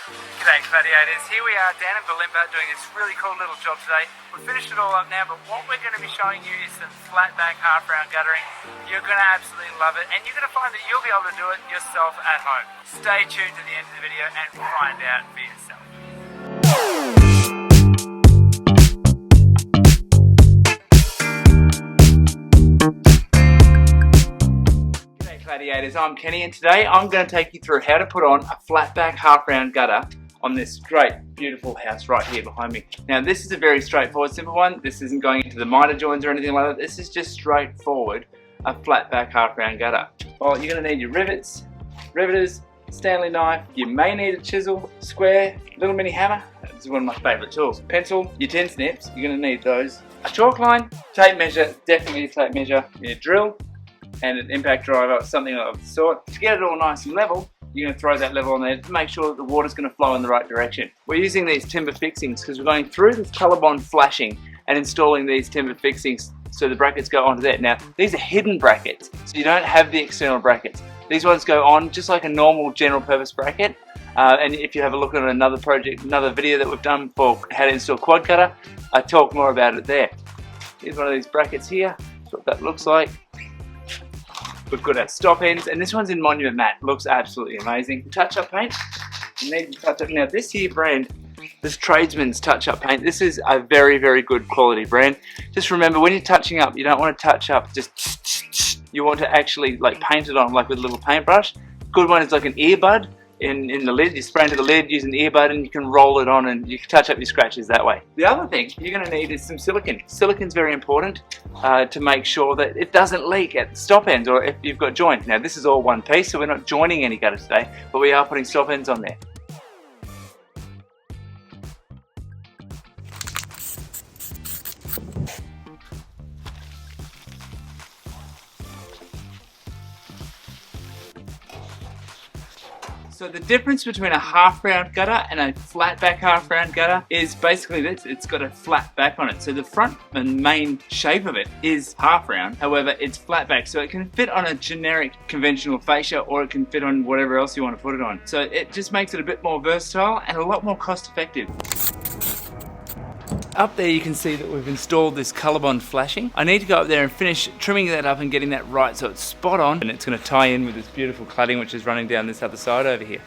G'day Gladiators, here we are down in Balimba doing this really cool little job today. We've finished it all up now, but what we're going to be showing you is some flatback half-round guttering. You're going to absolutely love it, and you're going to find that you'll be able to do it yourself at home. Stay tuned to the end of the video and find out for yourself. G'day Gladiators, I'm Kenny, and today I'm going to take you through how to put on a flatback half-round gutter on this great, beautiful house right here behind me. Now this is a very straightforward, simple one. This isn't going into the minor joins or anything like that. This is just straightforward, a flatback half-round gutter. Well, you're going to need your rivets, riveters, Stanley knife. You may need a chisel, square, little mini hammer. This is one of my favourite tools. Pencil, your tin snips, you're going to need those. A chalk line, tape measure, definitely a tape measure, your drill, and an impact driver, something of the sort. To get it all nice and level, you're going to throw that level on there to make sure that the water's going to flow in the right direction. We're using these timber fixings because we're going through this Colorbond flashing and installing these timber fixings so the brackets go onto that. Now, these are hidden brackets, so you don't have the external brackets. These ones go on just like a normal general purpose bracket. And if you have a look at another project, another video that we've done for how to install quad cutter, I talk more about it there. Here's one of these brackets here. That's what that looks like. We've got our stop ends, and this one's in Monument Matte. Looks absolutely amazing. Touch-up paint. You need to touch up. Now this here brand, this Tradesman's touch-up paint, this is a very, very good quality brand. Just remember, when you're touching up, you don't want to touch up just, you want to actually like paint it on like with a little paintbrush. Good one is like an earbud in the lid. You spray into the lid, use an earbud, and you can roll it on and you can touch up your scratches that way. The other thing you're going to need is some silicone. Silicone's very important to make sure that it doesn't leak at the stop ends or if you've got joints. Now this is all one piece, so we're not joining any gutter today, but we are putting stop ends on there. So the difference between a half-round gutter and a flat-back half-round gutter is basically this. It's got a flat back on it. So the front and main shape of it is half-round. However, it's flat-back. So it can fit on a generic conventional fascia, or it can fit on whatever else you want to put it on. So it just makes it a bit more versatile and a lot more cost-effective. Up there you can see that we've installed this Colorbond flashing. I need to go up there and finish trimming that up and getting that right so it's spot on, and it's going to tie in with this beautiful cladding which is running down this other side over here.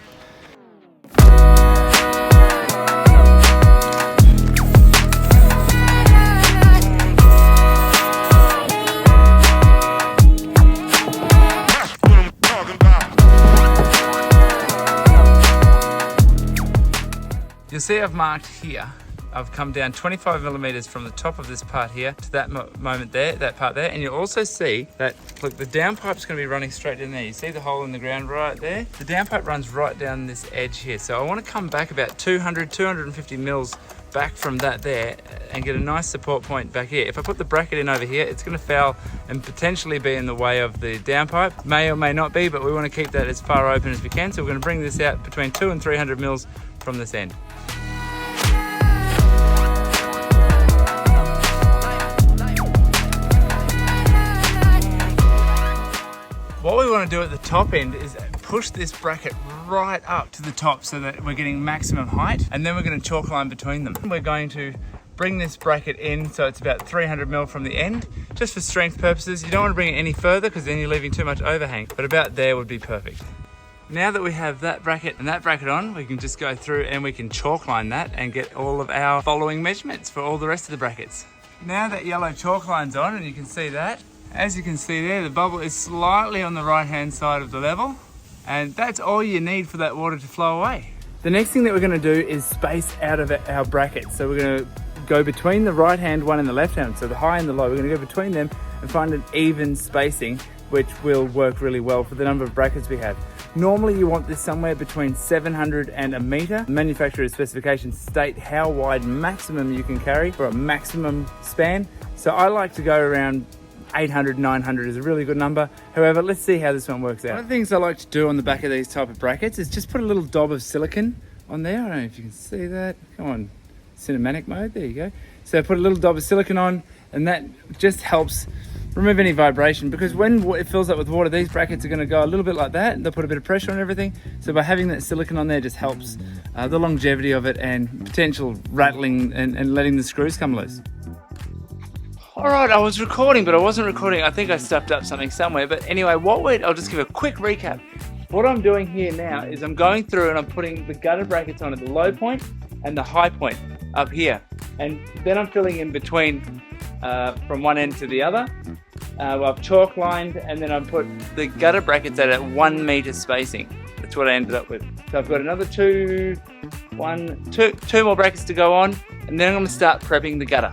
You'll see I've marked here. I've come down 25 millimeters from the top of this part here to that moment there, that part there, and you'll also see that, look, the downpipe's going to be running straight in there. You see the hole in the ground right there? The downpipe runs right down this edge here. So I want to come back about 250 mils back from that there and get a nice support point back here. If I put the bracket in over here, it's going to foul and potentially be in the way of the downpipe. May or may not be, but we want to keep that as far open as we can. So we're going to bring this out between 200 and 300 mils from this end. What we want to do at the top end is push this bracket right up to the top so that we're getting maximum height, and then we're going to chalk line between them. We're going to bring this bracket in so it's about 300 mil from the end, just for strength purposes. You don't want to bring it any further because then you're leaving too much overhang, but about there would be perfect. Now that we have that bracket and that bracket on, we can just go through and we can chalk line that and get all of our following measurements for all the rest of the brackets. Now that yellow chalk line's on, and you can see that, as you can see there, the bubble is slightly on the right hand side of the level, and that's all you need for that water to flow away. The next thing that we're going to do is space out of our brackets. So we're going to go between the right hand one and the left hand, so the high and the low. We're going to go between them and find an even spacing, which will work really well for the number of brackets we have. Normally you want this somewhere between 700 and a meter. Manufacturer's specifications state how wide maximum you can carry for a maximum span. So I like to go around 800, 900 is a really good number. However, let's see how this one works out. One of the things I like to do on the back of these type of brackets is just put a little dob of silicone on there. I don't know if you can see that. Come on, cinematic mode, there you go. So put a little dob of silicone on, and that just helps remove any vibration, because when it fills up with water, these brackets are going to go a little bit like that. They'll put a bit of pressure on everything. So by having that silicone on there just helps the longevity of it and potential rattling and letting the screws come loose. Alright, I was recording, but I wasn't recording. I think I stuffed up something somewhere. But anyway, I'll just give a quick recap. What I'm doing here now is I'm going through and I'm putting the gutter brackets on at the low point and the high point up here. And then I'm filling in between from one end to the other. I've chalk lined, and then I've put the gutter brackets at 1 meter spacing. That's what I ended up with. So I've got another two more brackets to go on, and then I'm going to start prepping the gutter.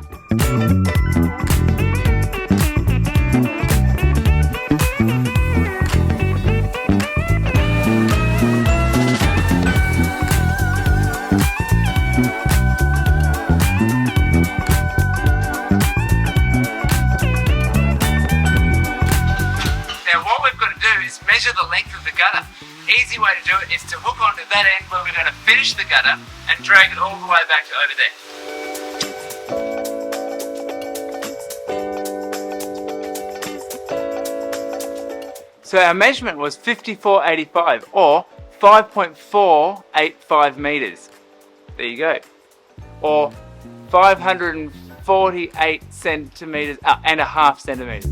Measure the length of the gutter. Easy way to do it is to hook onto that end where we're going to finish the gutter and drag it all the way back to over there. So our measurement was 54.85 or 5.485 meters. There you go. Or 548 centimeters and a half centimeters.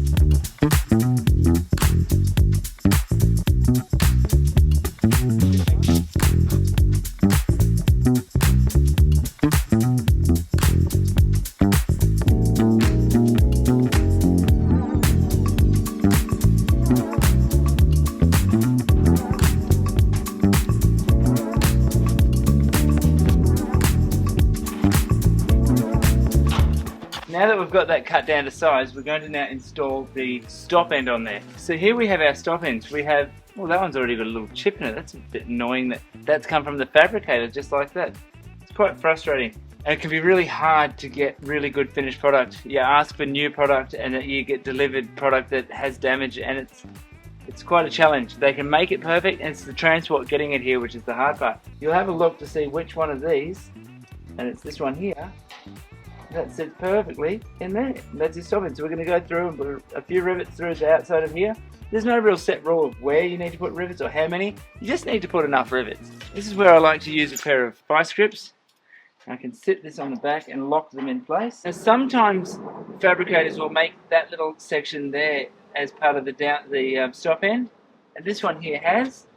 Now that we've got that cut down to size, we're going to now install the stop end on there. So here we have our stop ends. We have, well, that one's already got a little chip in it. That's a bit annoying that that's come from the fabricator just like that. It's quite frustrating. And it can be really hard to get really good finished product. You ask for new product and you get delivered product that has damage, and it's quite a challenge. They can make it perfect, and it's the transport getting it here which is the hard part. You'll have a look to see which one of these, and it's this one here, that sits perfectly in there. That's your stop end. So we're going to go through and put a few rivets through the outside of here. There's no real set rule of where you need to put rivets or how many. You just need to put enough rivets. This is where I like to use a pair of vice grips. I can sit this on the back and lock them in place. Now sometimes fabricators will make that little section there as part of the stop end, and this one here has.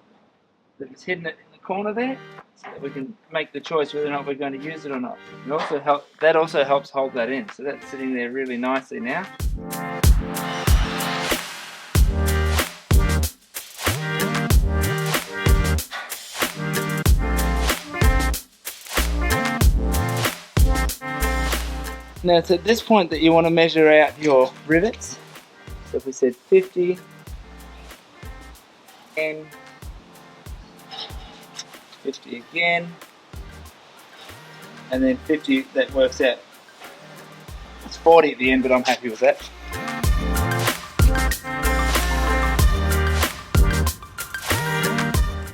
It's hidden it in the corner there, so that we can make the choice whether or not we're going to use it or not. That also helps hold that in, so that's sitting there really nicely now. Now it's at this point that you want to measure out your rivets. So if we said 50 and 50 again, and then 50, that works out. It's 40 at the end, but I'm happy with that.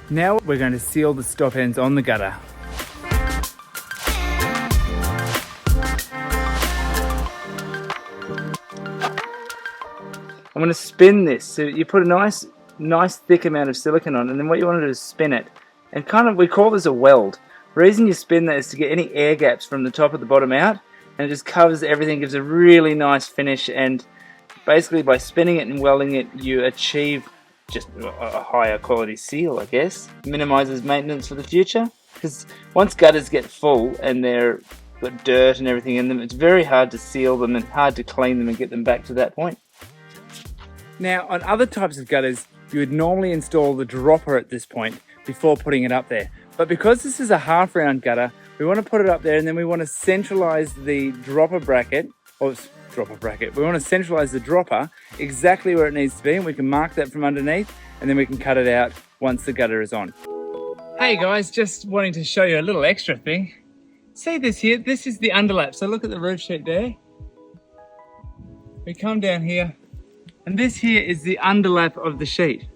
Now we're going to seal the stop ends on the gutter. I'm going to spin this. So you put a nice thick amount of silicone on, and then what you want to do is spin it. And we call this a weld. The reason you spin that is to get any air gaps from the top of the bottom out, and it just covers everything, gives a really nice finish, and basically by spinning it and welding it you achieve just a higher quality seal, I guess. Minimises maintenance for the future, because once gutters get full and they're got dirt and everything in them, it's very hard to seal them and hard to clean them and get them back to that point. Now on other types of gutters you would normally install the dropper at this point before putting it up there, but because this is a half round gutter, we want to put it up there, and then we want to centralize the dropper bracket, we want to centralize the dropper exactly where it needs to be, and we can mark that from underneath, and then we can cut it out once the gutter is on. Hey guys, just wanting to show you a little extra thing. See this here, this is the underlap, so look at the roof sheet there. We come down here, and this here is the underlap of the sheet.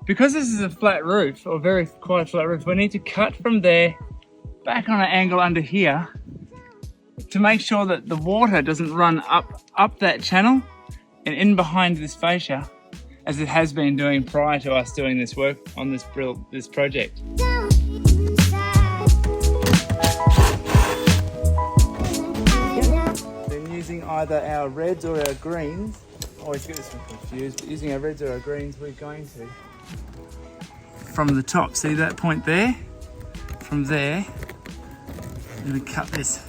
Because this is a flat roof, or very quite flat roof, we need to cut from there back on an angle under here to make sure that the water doesn't run up that channel and in behind this fascia, as it has been doing prior to us doing this work on this project. Then using either our reds or our greens, I always get this one confused, but using our reds or our greens, we're going to, from the top, see that point there? From there, I'm going to cut this.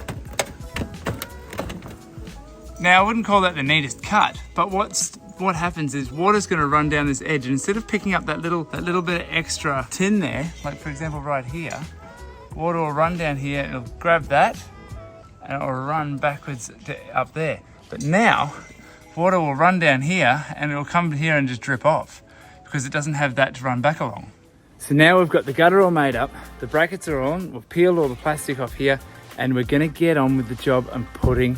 Now I wouldn't call that the neatest cut, but what happens is water's going to run down this edge, and instead of picking up that little bit of extra tin there, like for example right here, water will run down here, it'll grab that, and it'll run backwards up there. But now, water will run down here, and it'll come here and just drip off, because it doesn't have that to run back along. So now we've got the gutter all made up, the brackets are on, we've peeled all the plastic off here, and we're going to get on with the job and putting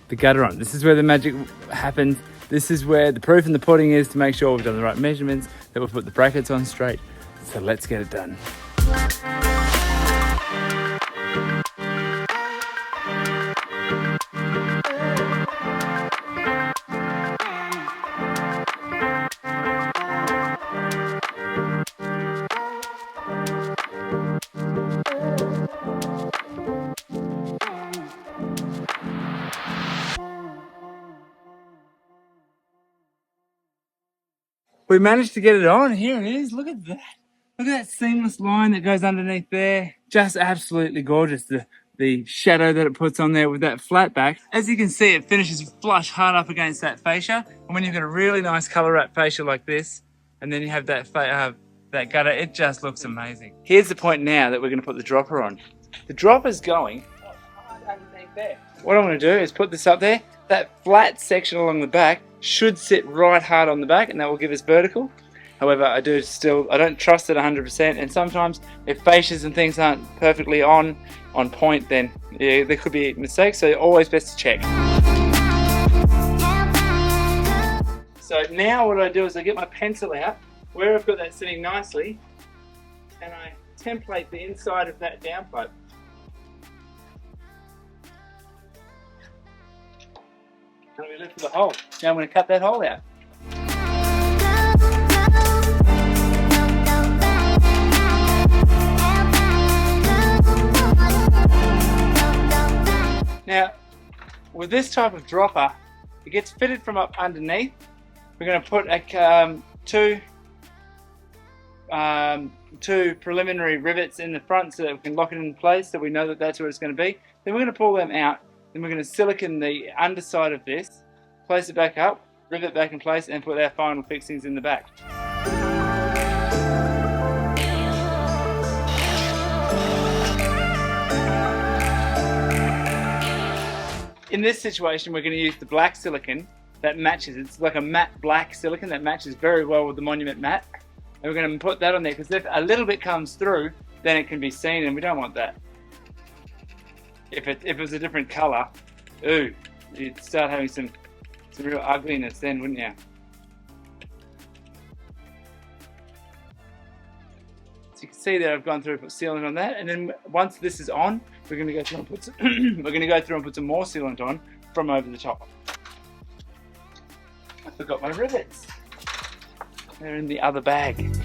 the gutter on. This is where the magic happens. This is where the proof in the pudding is, to make sure we've done the right measurements, that we've put the brackets on straight. So let's get it done. We managed to get it on. Here it is. Look at that. Look at that seamless line that goes underneath there. Just absolutely gorgeous. The shadow that it puts on there with that flat back. As you can see, it finishes flush hard up against that fascia. And when you've got a really nice color wrap fascia like this, and then you have that gutter, it just looks amazing. Here's the point now that we're going to put the dropper on. The dropper's going underneath there. What I'm going to do is put this up there. That flat section along the back should sit right hard on the back, and that will give us vertical. However, I don't trust it 100%, and sometimes if fascias and things aren't perfectly on point, then yeah, there could be mistakes, so always best to check. So now what I do is I get my pencil out, where I've got that sitting nicely, and I template the inside of that downpipe. And we lift the hole. Now I'm going to cut that hole out. Now, with this type of dropper, it gets fitted from up underneath. We're going to put two preliminary rivets in the front so that we can lock it in place, so we know that that's where it's going to be. Then we're going to pull them out. Then we're going to silicone the underside of this, place it back up, rivet back in place, and put our final fixings in the back. In this situation, we're going to use the black silicone that matches. It's like a matte black silicone that matches very well with the Monument matte. And we're going to put that on there, because if a little bit comes through, then it can be seen, and we don't want that. If it was a different colour, ooh, you'd start having some real ugliness then, wouldn't you? So you can see that I've gone through and put sealant on that, and then once this is on, we're going to go through and put some more sealant on from over the top. I forgot my rivets. They're in the other bag.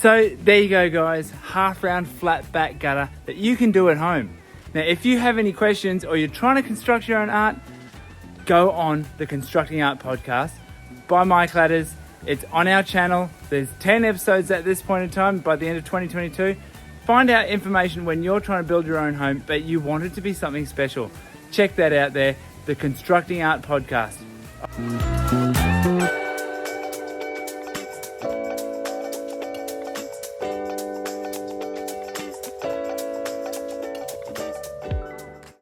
So there you go guys, half round flat back gutter that you can do at home. Now if you have any questions or you're trying to construct your own art, go on the Constructing Art podcast by My Cladders. It's on our channel. There's 10 episodes at this point in time by the end of 2022. Find out information when you're trying to build your own home, but you want it to be something special. Check that out there, the Constructing Art podcast.